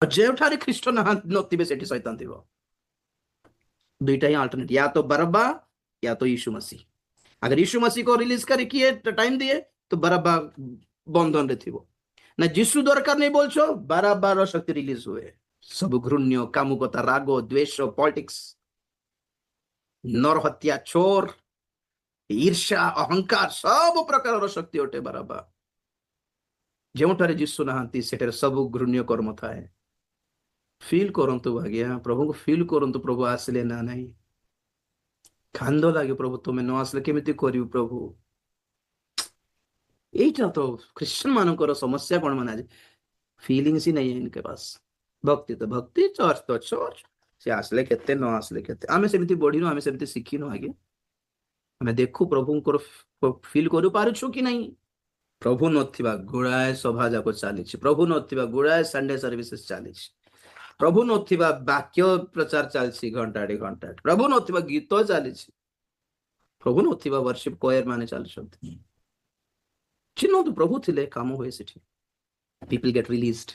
ଯେଉଁଠାରେ ଖ୍ରୀଷ୍ଟ ନଥିବେ ସେଠି ଶୈତାନ ଥିବ। दुईटा ही अल्टरनेट, या तो बरब्बा या तो यीशु मसीह। अगर यीशु मसीह को रिलीज करे किए टाइम दिए तो बरब्बा बंधन रे थिबो ना, जीसु दरकार नहीं बोलछो बरब्बार शक्ति रिलीज हुए। सब घृण्य कामुकता राग द्वेष पॉलिटिक्स नर हत्या चोर ईर्ष्या अहंकार सब प्रकार शक्ति अटे बरब्बा। ଯେଉଁଠାରେ ଯୀଶୁ ନାହାନ୍ତି ସେଠାରେ ସବୁ ଘୃଣ୍ୟ କର୍ମ ଥାଏ। ଫିଲ୍ କରନ୍ତୁ ଆଜ୍ଞା, ପ୍ରଭୁଙ୍କୁ ଫିଲ୍ କରନ୍ତୁ, ପ୍ରଭୁ ଆସିଲେ ନା ନାହିଁ। କାନ୍ଦ ଲାଗେ, ପ୍ରଭୁ ତୁମେ ନ ଆସିଲେ କେମିତି କରିବୁ ପ୍ରଭୁ। এইটা তো ଖ୍ରୀଷ୍ଟିଆନ ମାନଙ୍କର ସମସ୍ୟା କଣ ମାନେ ଆଜି ଫିଲିଂସ ହିଁ ନାହିଁ ଇନକେ ପାସ୍। ଭକ୍ତି ତ ଭକ୍ତି, ଚର୍ଚ୍ଚ ତ ଚର୍ଚ୍ଚ, ସେ ଆସିଲେ କେତେ ନ ଆସିଲେ କେତେ। ଆମେ ସେମିତି ବଢିନୁ, ଆମେ ସେମିତି ଶିଖିନୁ ଆଜ୍ଞା। ଆମେ ଦେଖୁ ପ୍ରଭୁଙ୍କର ଫିଲ୍ କରିପାରୁଛୁ କି ନାହିଁ। ପ୍ରଭୁ ନଥିବା ଗୁଡ଼ାଏ ସଭା ଯାକ ଚାଲିଛି, ପ୍ରଭୁ ନଥିବା ଗୁଡ଼ାଏ ସଣ୍ଡେ ସର୍ଭିସେସ୍ ଚାଲିଛି, ପ୍ରଭୁ ନଥିବା ବାକ୍ୟ ପ୍ରଚାର ଚାଲିଛି ଘଣ୍ଟାଟେ ଘଣ୍ଟାଟେ, ପ୍ରଭୁ ନଥିବା ଗୀତ ଚାଲିଛି, ପ୍ରଭୁ ନଥିବା ବର୍ଷିପ କୋୟର ମାନେ ଚାଲିଛନ୍ତି। ଚିହ୍ନନ୍ତୁ, ପ୍ରଭୁ ଥିଲେ କାମ ହୁଏ ସେଠି। ପିପଲ ଗେଟ୍ ରିଲିଜ୍ଡ,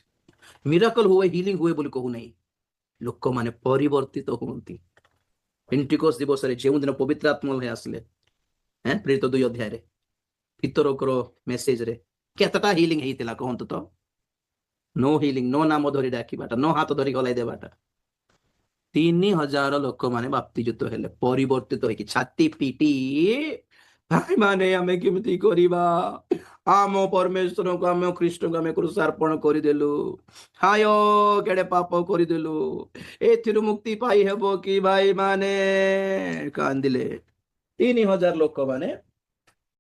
ମିରାକଲ ହୁଏ, ହିଲିଂ ହୁଏ ବୋଲି କହୁନାହିଁ, ଲୋକମାନେ ପରିବର୍ତ୍ତିତ ହୁଅନ୍ତି। ପେଣ୍ଟିକୋଷ୍ଟ ଦିବସରେ ଯେଉଁଦିନ ପବିତ୍ର ଆତ୍ମା ଆସିଲେ, ପ୍ରେରିତ 2 ଅଧ୍ୟାୟରେ ଭିତରକର ମେସେଜରେ କେତେଟା ହିଲିଂ ହେଇଥିଲା କହନ୍ତୁ ତ? नो हिलिंग, नो नाम धरी डाकिबाटा, नो हाथ धरी गलाई देबाटा। 3000 लोक माने बाप्तिजित हेले, परिवर्तित होइकी छाती पिटी भाई माने आमे केमिति करिबा, आम परमेश्वर को आम ख्रीष्ट को आम कृषार्पण करदेलु, हाय केड़े पाप करदेलु, एथिरु मुक्ति पाई हेबो कि भाई माने कांदिले। 3000 लोक माने